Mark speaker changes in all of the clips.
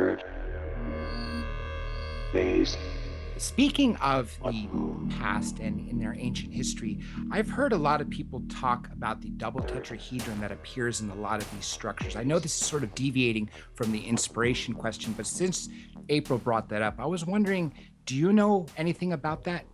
Speaker 1: third phase.
Speaker 2: Speaking of the past and in their ancient history, I've heard a lot of people talk about the double tetrahedron that appears in a lot of these structures. I know this is sort of deviating from the inspiration question, but since April brought that up, I was wondering, do you know anything about that?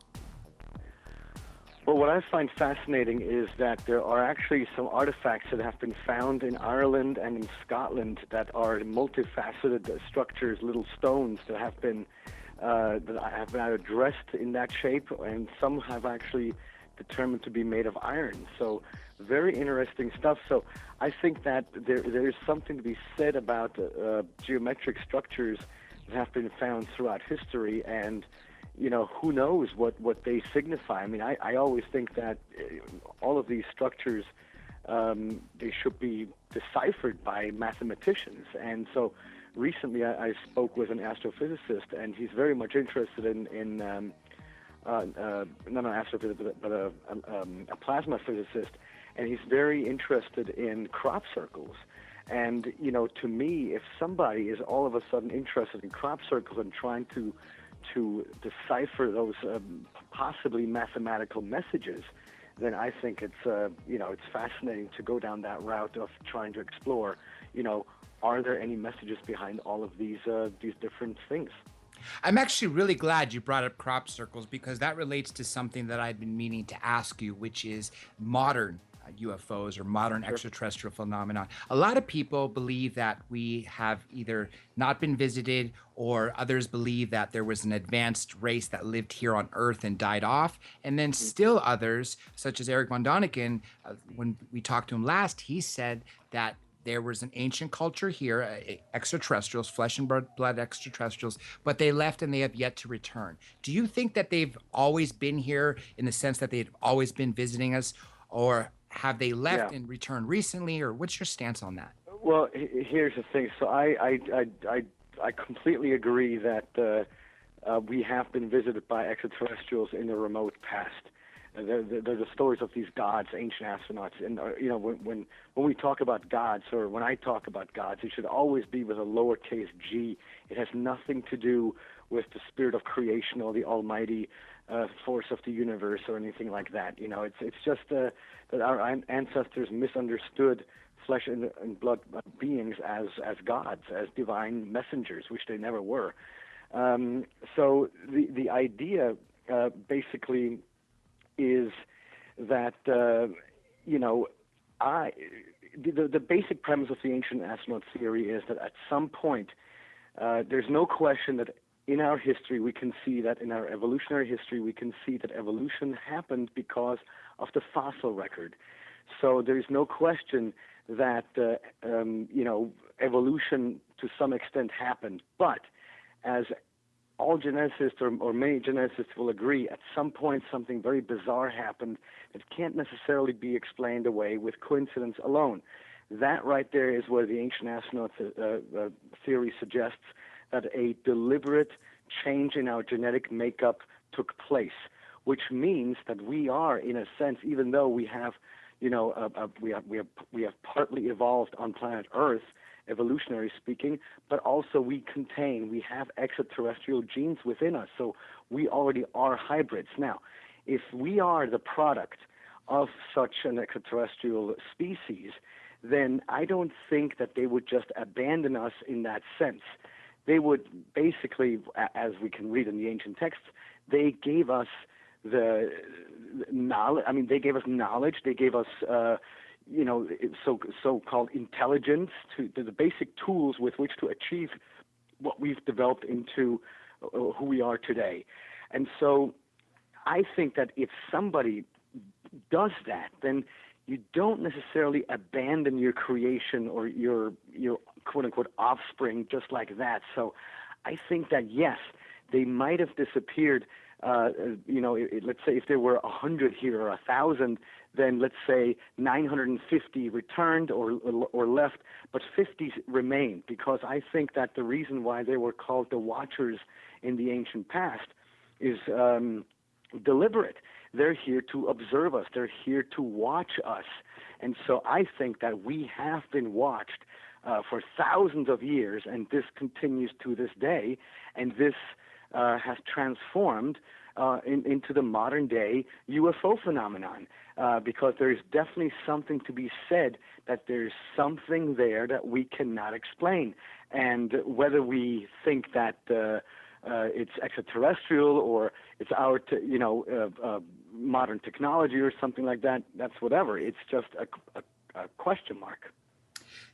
Speaker 3: Well, what I find fascinating is that there are actually some artifacts that have been found in Ireland and in Scotland that are multifaceted structures, little stones that have been addressed in that shape, and some have actually determined to be made of iron. So very interesting stuff. So I think that there is something to be said about geometric structures that have been found throughout history, and who knows what they signify. I mean, I always think that all of these structures, they should be deciphered by mathematicians. And so recently I spoke with an astrophysicist, and he's very much interested in not an astrophysicist, but a plasma physicist, and he's very interested in crop circles. And, to me, if somebody is all of a sudden interested in crop circles and trying to decipher those possibly mathematical messages, then I think it's fascinating to go down that route of trying to explore, are there any messages behind all of these different things?
Speaker 2: I'm actually really glad you brought up crop circles because that relates to something that I've been meaning to ask you, which is modern UFOs or modern extraterrestrial phenomenon. A lot of people believe that we have either not been visited, or others believe that there was an advanced race that lived here on Earth and died off. And then still others, such as Eric von Däniken, when we talked to him last, he said that there was an ancient culture here, extraterrestrials, flesh and blood extraterrestrials, but they left and they have yet to return. Do you think that they've always been here in the sense that they've always been visiting us, or have they left and returned recently, or what's your stance on that?
Speaker 3: Well, here's the thing. So I completely agree that we have been visited by extraterrestrials in the remote past. They're the stories of these gods, ancient astronauts, and when we talk about gods, or when I talk about gods, it should always be with a lowercase g. It has nothing to do with the spirit of creation or the almighty force of the universe or anything like that. It's just that our ancestors misunderstood flesh and blood beings as gods, as divine messengers, which they never were. So the idea basically is that the basic premise of the ancient astronaut theory is that at some point there's no question that in our history we can see that in our evolutionary history we can see that evolution happened because of the fossil record. So there's no question that evolution to some extent happened, but as all geneticists or many geneticists will agree, at some point something very bizarre happened that can't necessarily be explained away with coincidence alone. That right there is where the ancient astronaut theory suggests that a deliberate change in our genetic makeup took place, which means that we are, in a sense, even though we have, we have partly evolved on planet Earth, evolutionary speaking, but also we have extraterrestrial genes within us, so we already are hybrids. Now, if we are the product of such an extraterrestrial species, then I don't think that they would just abandon us in that sense. They would basically, as we can read in the ancient texts, they gave us the knowledge. I mean, they gave us knowledge. They gave us so-called intelligence, to the basic tools with which to achieve what we've developed into who we are today. And so I think that if somebody does that, then you don't necessarily abandon your creation or your quote-unquote offspring just like that. So I think that, yes, they might have disappeared. Let's say if there were 100 here or 1,000, then let's say 950 returned or left, but 50 remained, because I think that the reason why they were called the Watchers in the ancient past is deliberate. They're here to observe us. They're here to watch us. And so I think that we have been watched for thousands of years, and this continues to this day, and this has transformed into the modern day UFO phenomenon, because there's definitely something to be said that there's something there that we cannot explain. And whether we think that it's extraterrestrial or it's our, modern technology or something like that, that's whatever. It's just a question mark.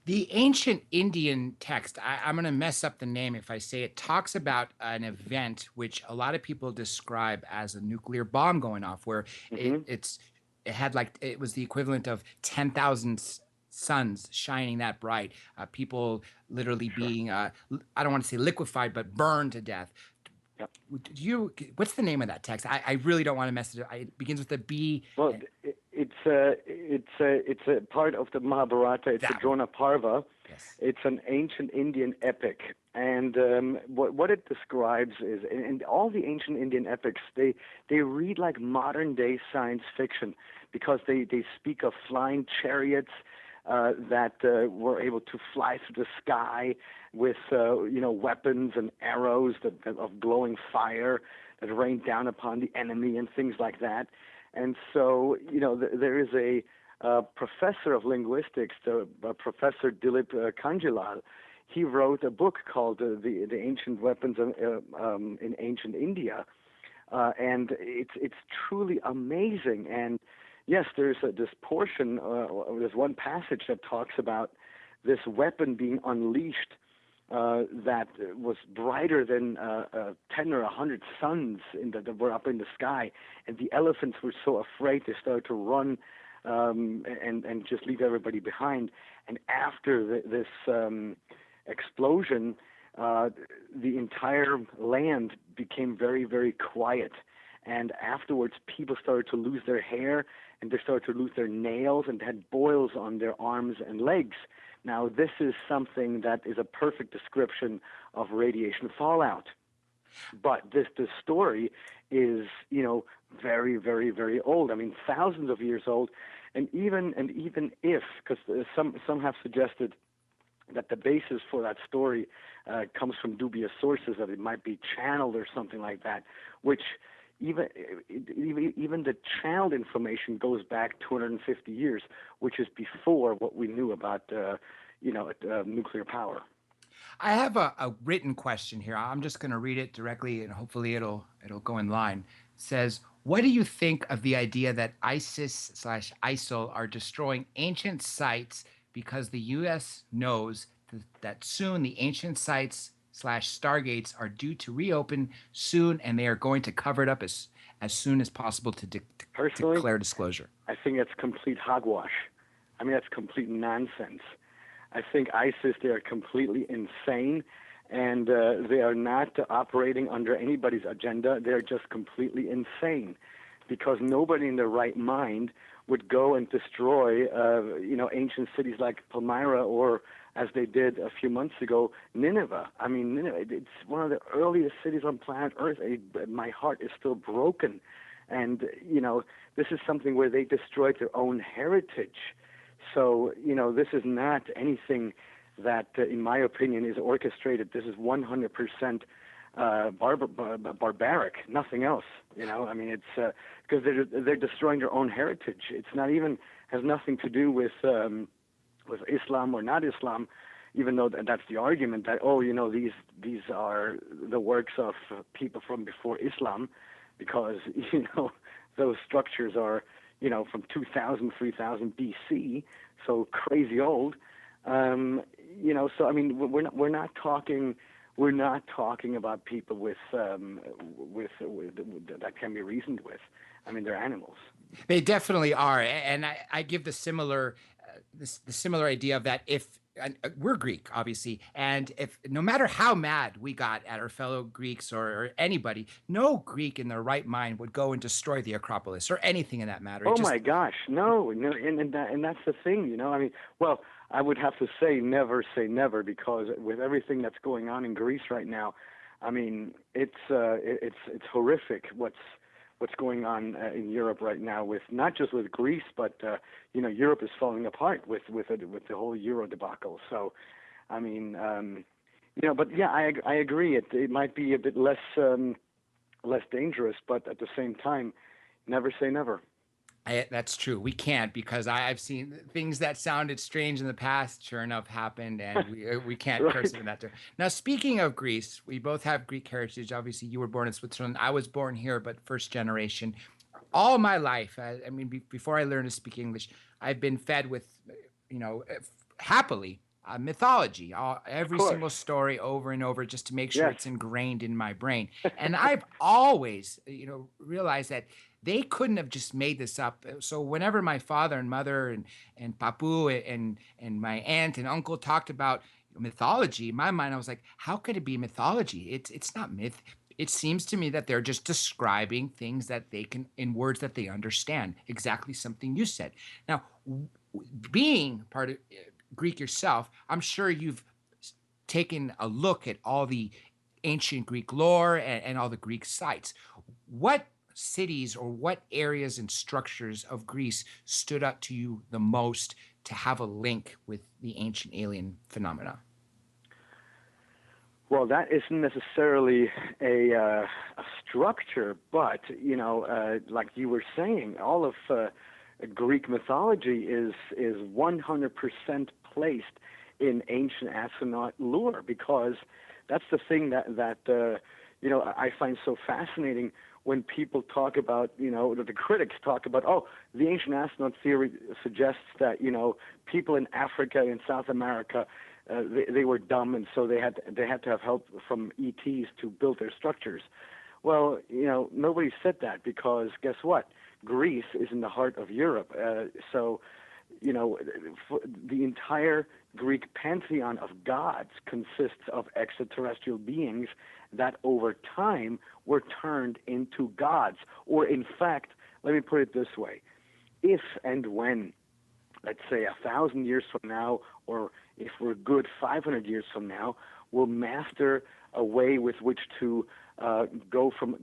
Speaker 2: The ancient Indian text, I'm going to mess up the name if I say it, talks about an event which a lot of people describe as a nuclear bomb going off, where it was the equivalent of 10,000 suns shining that bright, people literally being, I don't want to say liquefied, but burned to death.
Speaker 3: Yep.
Speaker 2: What's the name of that text? I really don't want to mess it up. It begins with a B.
Speaker 3: Well, it's a part of the Mahabharata. It's the Drona Parva.
Speaker 2: Yes.
Speaker 3: It's an ancient Indian epic, and what it describes is, and all the ancient Indian epics, they read like modern day science fiction, because they speak of flying chariots that were able to fly through the sky with weapons and arrows of glowing fire that rained down upon the enemy and things like that. And so, there is a professor of linguistics, Professor Dilip Kanjilal. He wrote a book called the Ancient Weapons in Ancient India, and it's truly amazing. And yes, there's this portion, there's one passage that talks about this weapon being unleashed that was brighter than 10 or 100 suns that were up in the sky, and the elephants were so afraid they started to run and just leave everybody behind. And after this explosion, the entire land became very, very quiet. And afterwards, people started to lose their hair, and they started to lose their nails, and had boils on their arms and legs. Now, this is something that is a perfect description of radiation fallout. But this story is, very, very, very old. I mean, thousands of years old. And even if, because some have suggested that the basis for that story comes from dubious sources, that it might be channeled or something like that, which even the channeled information goes back 250 years, which is before what we knew about nuclear power.
Speaker 2: I have a written question here. I'm just going to read it directly, and hopefully it'll go in line. It says, what do you think of the idea that ISIS/ISIL are destroying ancient sites because the U.S. knows that soon the ancient sites/stargates are due to reopen soon, and they are going to cover it up as soon as possible to declare disclosure?
Speaker 3: I think that's complete hogwash. I mean, that's complete nonsense. I think ISIS, they are completely insane, and they are not operating under anybody's agenda. They're just completely insane, because nobody in their right mind would go and destroy, ancient cities like Palmyra, or, as they did a few months ago, Nineveh. I mean, Nineveh, it's one of the earliest cities on planet Earth. My heart is still broken. And, this is something where they destroyed their own heritage. So, this is not anything that, in my opinion, is orchestrated. This is 100% barbaric, nothing else. I mean, it's because they're destroying their own heritage. It's not even, has nothing to do with Islam or not Islam, even though that's the argument that, these are the works of people from before Islam, because those structures are from 2000, 3000 BC, so crazy old. So I mean, we're not talking about people with that can be reasoned with. I mean, they're animals.
Speaker 2: They definitely are, and I give the similar idea of that. If we're Greek, obviously, and if no matter how mad we got at our fellow Greeks or anybody, no Greek in their right mind would go and destroy the Acropolis or anything in that matter.
Speaker 3: My gosh, no, and that's the thing, I mean, well, I would have to say never, because with everything that's going on in Greece right now, I mean, it's horrific what's going on in Europe right now, with not just with Greece, but Europe is falling apart with the whole Euro debacle. So, I mean, but yeah, I agree. It might be a bit less dangerous, but at the same time, never say never.
Speaker 2: That's true. We can't because I've seen things that sounded strange in the past, sure enough, happened, and we can't curse
Speaker 3: Right.
Speaker 2: them in that term. Now, speaking of Greece, we both have Greek heritage. Obviously, you were born in Switzerland. I was born here, but first generation. All my life, I mean, before I learned to speak English, I've been fed with, happily, mythology,
Speaker 3: Of
Speaker 2: every
Speaker 3: course.
Speaker 2: single story over and over, just to make sure
Speaker 3: Yes.
Speaker 2: it's ingrained in my brain. And I've always, realized that they couldn't have just made this up. So whenever my father and mother and Papu and my aunt and uncle talked about mythology, in my mind I was like, how could it be mythology? It's not myth. It seems to me that they're just describing things that they can in words that they understand. Exactly something you said. Now, being part of Greek yourself, I'm sure you've taken a look at all the ancient Greek lore and all the Greek sites. What cities or what areas and structures of Greece stood out to you the most to have a link with the ancient alien phenomena?
Speaker 3: Well, that isn't necessarily a structure, but like you were saying, all of Greek mythology is 100% placed in ancient astronaut lore, because that's the thing that I find so fascinating when people talk about, the critics talk about, oh, the ancient astronaut theory suggests that, people in Africa and South America, they were dumb, and so they had to have help from ETs to build their structures. Well, nobody said that, because guess what? Greece is in the heart of Europe. So the entire Greek pantheon of gods consists of extraterrestrial beings that over time were turned into gods. Or in fact, let me put it this way. If and when, let's say 1,000 years from now, or if we're good 500 years from now, we'll master a way with which to go from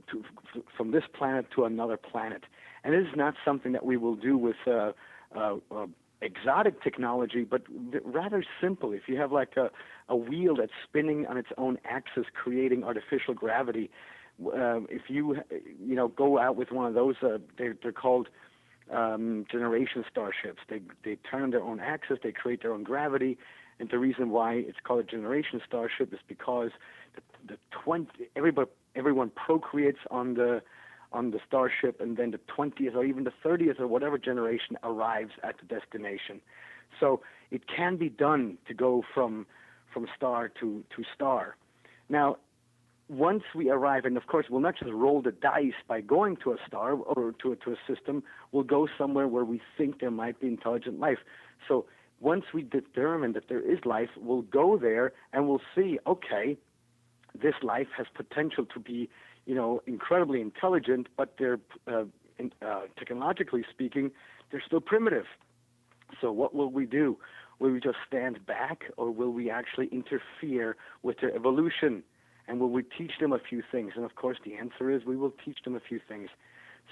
Speaker 3: this planet to another planet. And this is not something that we will do with exotic technology, but rather simple. If you have like a wheel that's spinning on its own axis, creating artificial gravity, if you go out with one of those, they're called generation starships. They turn their own axis, they create their own gravity, and the reason why it's called a generation starship is because everyone procreates on the starship, and then the 20th or even the 30th or whatever generation arrives at the destination. So it can be done to go from star to star. Now, once we arrive, and of course we'll not just roll the dice by going to a star or to a system, we'll go somewhere where we think there might be intelligent life. So once we determine that there is life, we'll go there and we'll see, okay, this life has potential to be, incredibly intelligent, but they're technologically speaking, they're still primitive. So what will we do? Will we just stand back, or will we actually interfere with their evolution? And will we teach them a few things? And of course, the answer is we will teach them a few things.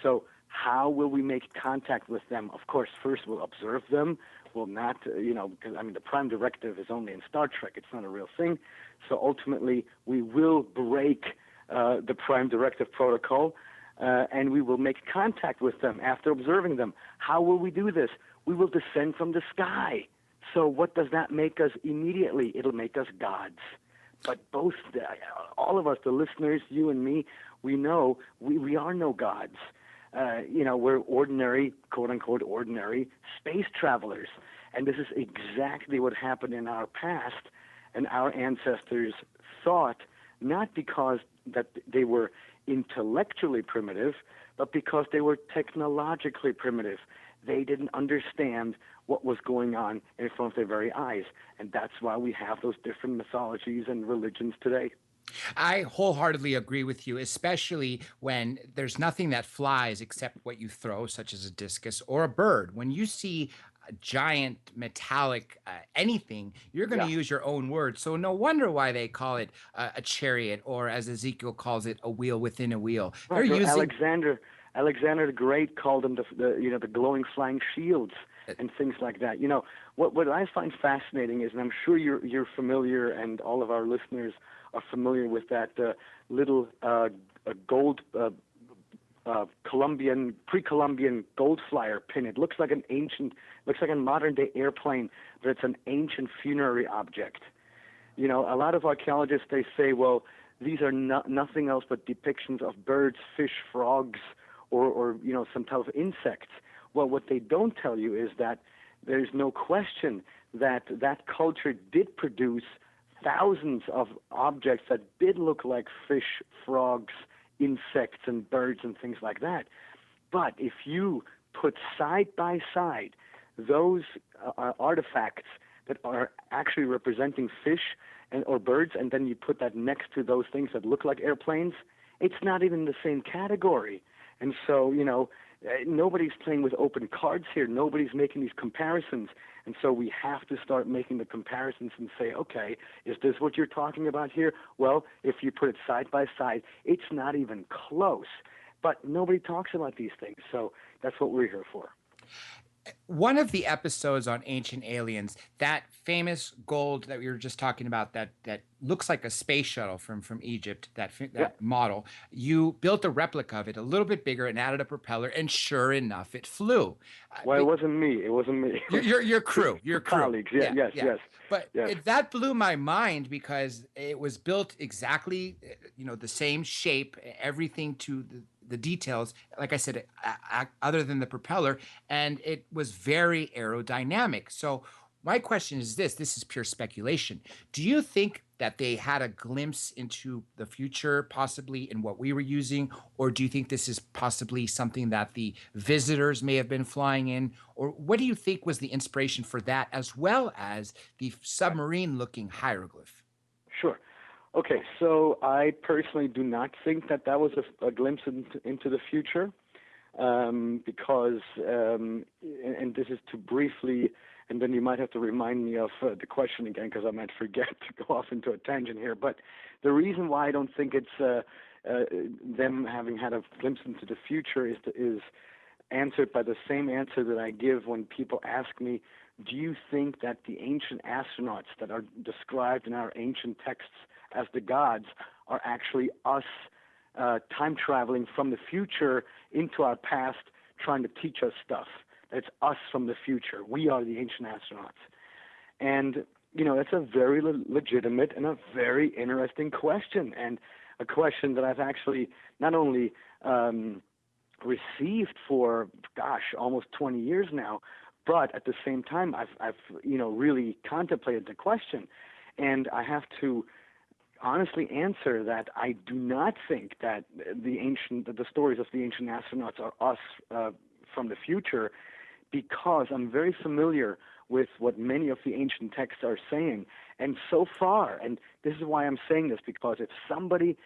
Speaker 3: So how will we make contact with them? Of course, first we'll observe them. We'll not, because the prime directive is only in Star Trek. It's not a real thing. So ultimately, we will break the prime directive protocol, and we will make contact with them after observing them. How will we do this? We will descend from the sky. So what does that make us immediately? It'll make us gods. But all of us, the listeners, you and me, we know we are no gods. We're ordinary, quote-unquote, ordinary space travelers. And this is exactly what happened in our past. And our ancestors thought, not because that they were intellectually primitive, but because they were technologically primitive. They didn't understand what was going on in front of their very eyes. And that's why we have those different mythologies and religions today.
Speaker 2: I wholeheartedly agree with you, especially when there's nothing that flies except what you throw, such as a discus or a bird. When you see a giant metallic anything, you're going to
Speaker 3: Yeah.
Speaker 2: use your own words. So no wonder why they call it a chariot, or as Ezekiel calls it, a wheel within a wheel. They're
Speaker 3: Right. Or
Speaker 2: using
Speaker 3: Alexander the Great called them the glowing flying shields. and things like that. You know, what I find fascinating is, and I'm sure you're familiar, and all of our listeners are familiar with that little gold Colombian, pre-Columbian gold flyer pin. It looks like a modern day airplane, but it's an ancient funerary object. You know, a lot of archaeologists, they say, well, these are nothing else but depictions of birds, fish, frogs, or you know, some type of insects. Well, what they don't tell you is that there's no question that that culture did produce thousands of objects that did look like fish, frogs, insects, and birds and things like that. But if you put side by side those artifacts that are actually representing fish or birds, and then you put that next to those things that look like airplanes, it's not even the same category. And so, you know, nobody's playing with open cards here. Nobody's making these comparisons. And so we have to start making the comparisons and say, okay, is this what you're talking about here? Well, if you put it side by side, it's not even close. But nobody talks about these things. So that's what we're here for.
Speaker 2: One of the episodes on Ancient Aliens, that famous gold that we were just talking about, that looks like a space shuttle from Egypt, that model, you built a replica of it a little bit bigger and added a propeller, and sure enough, it flew.
Speaker 3: Well, it wasn't me. It wasn't me.
Speaker 2: Your crew, your crew.
Speaker 3: Colleagues. Yes.
Speaker 2: But
Speaker 3: yes.
Speaker 2: that blew my mind because it was built exactly, you know, the same shape, everything to the details, like I said, other than the propeller, and it was very aerodynamic. So my question is this is pure speculation. Do you think that they had a glimpse into the future, possibly in what we were using, or do you think this is possibly something that the visitors may have been flying in? Or what do you think was the inspiration for that, as well as the submarine-looking hieroglyph?
Speaker 3: Sure. Okay, so I personally do not think that was a glimpse into the future, because, and this is to briefly, and then you might have to remind me of the question again, because I might forget to go off into a tangent here. But the reason why I don't think it's them having had a glimpse into the future is answered by the same answer that I give when people ask me, do you think that the ancient astronauts that are described in our ancient texts as the gods are actually us time traveling from the future into our past, trying to teach us stuff? It's us from the future. We are the ancient astronauts. And, you know, it's a very legitimate and a very interesting question, and a question that I've actually not only received for, almost 20 years now, but at the same time, I've you know, really contemplated the question. And I have to honestly answer that I do not think that the stories of the ancient astronauts are us from the future, because I'm very familiar with what many of the ancient texts are saying. And so far, and this is why I'm saying this, because if somebody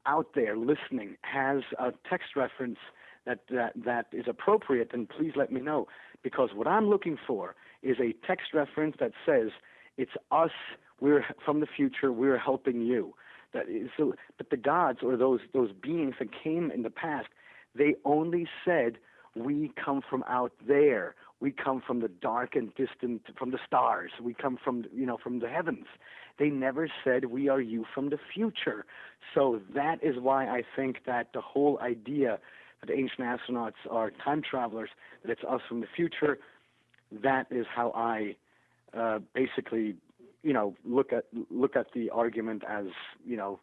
Speaker 3: out there listening has a text reference that is appropriate, then please let me know. Because what I'm looking for is a text reference that says, it's us, we're from the future, we're helping you. But the gods, or those beings that came in the past, they only said, we come from out there. We come from the dark and distant, from the stars. We come from the heavens. They never said, we are you from the future. So that is why I think that the whole idea that ancient astronauts are time travelers, that it's us from the future, that is how I basically, you know, look at the argument as, you know,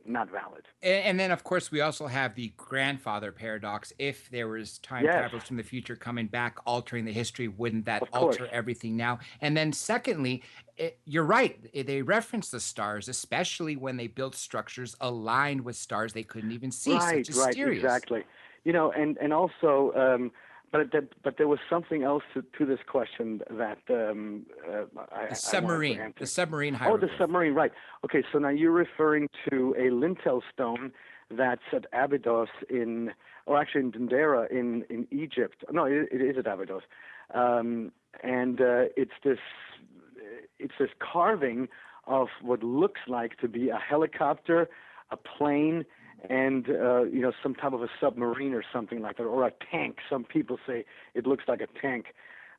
Speaker 3: not valid.
Speaker 2: And then, of course, we also have the grandfather paradox. If there was time travelers from the future coming back, altering the history, wouldn't that alter everything now? And then secondly, you're right. They reference the stars, especially when they built structures aligned with stars they couldn't even see.
Speaker 3: Right, exactly. You know, and also, but there was something else to this question that
Speaker 2: the submarine hieroglyph.
Speaker 3: Oh, the submarine, right. Okay, so now you're referring to a lintel stone that's at Abydos in Dendera in Egypt. No, it is at Abydos. And it's this carving of what looks like to be a helicopter, a plane, and you know, some type of a submarine or something like that, or a tank. Some people say it looks like a tank.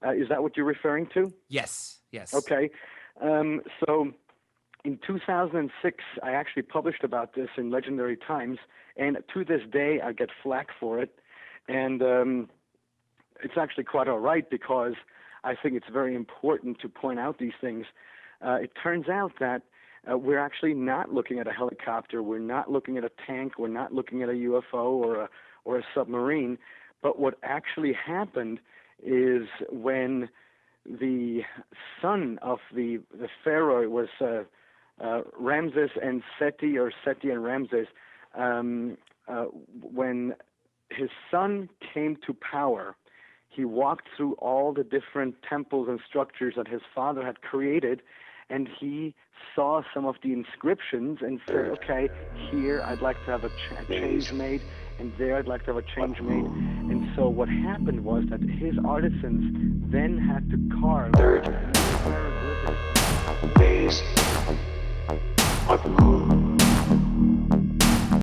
Speaker 3: Is that what you're referring to?
Speaker 2: Yes, yes.
Speaker 3: Okay. So in 2006, I actually published about this in Legendary Times, and to this day, I get flack for it. And it's actually quite all right, because I think it's very important to point out these things. It turns out that we're actually not looking at a helicopter, we're not looking at a tank, we're not looking at a UFO or a submarine. But what actually happened is when the son of the pharaoh, it was Ramses and Seti, or Seti and Ramses, when his son came to power, he walked through all the different temples and structures that his father had created, and he saw some of the inscriptions and said, okay, here I'd like to have a change made, and there I'd like to have a change made. And so what happened was that his artisans then had to carve
Speaker 1: Third phase of the moon.